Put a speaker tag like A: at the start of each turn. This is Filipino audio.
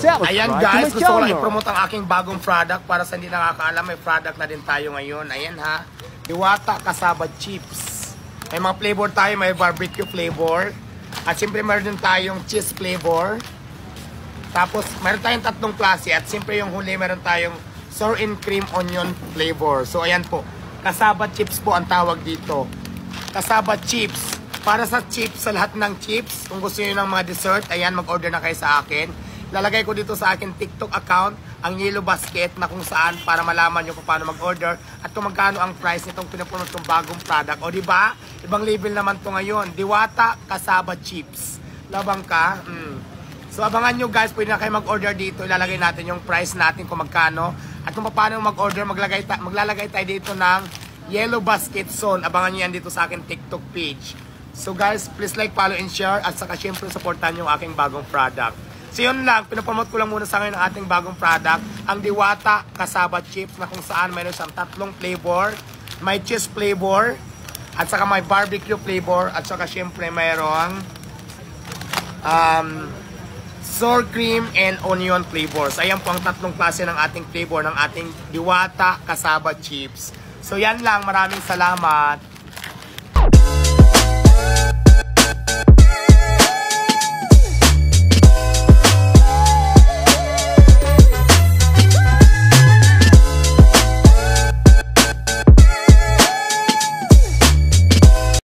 A: Ayan guys, gusto ko lang i-promote ang aking bagong product para sa hindi nakakaalam. May product na din tayo ngayon. Ayan ha, Diwata Kasaba Chips. May mga flavor tayo, may barbecue flavor. At siyempre meron din tayong cheese flavor. Tapos meron tayong tatlong klase. At siyempre yung huli meron tayong sour and cream onion flavor. So ayan po, Kasaba Chips po ang tawag dito. Kasaba Chips. Para sa chips, sa lahat ng chips, kung gusto niyo ng mga dessert, ayan, mag-order na kayo sa akin. Lalagay ko dito sa akin TikTok account, ang Yellow Basket, na kung saan para malaman nyo kung paano mag-order at kung magkano ang price nitong pinapromote ng bagong product. O diba? Ibang label naman to ngayon. Diwata Kasaba Chips. Labang ka? So abangan nyo guys, pwede na kayo mag-order dito. Ilalagay natin yung price natin kung magkano. At kung paano mag-order, maglalagay tayo dito ng Yellow Basket Zone. Abangan nyo yan dito sa akin TikTok page. So guys, please like, follow, and share. At saka syempre, supportan yung aking bagong product. So yun lang, pinapromote ko lang muna sa ngayon ang ating bagong product. Ang Diwata Kasaba Chips na kung saan mayroon siyang tatlong flavor. May cheese flavor. At saka may barbecue flavor. At saka syempre mayroong sour cream and onion flavors. Ayan po ang tatlong klase ng ating flavor ng ating Diwata Kasaba Chips. So yan lang, maraming salamat.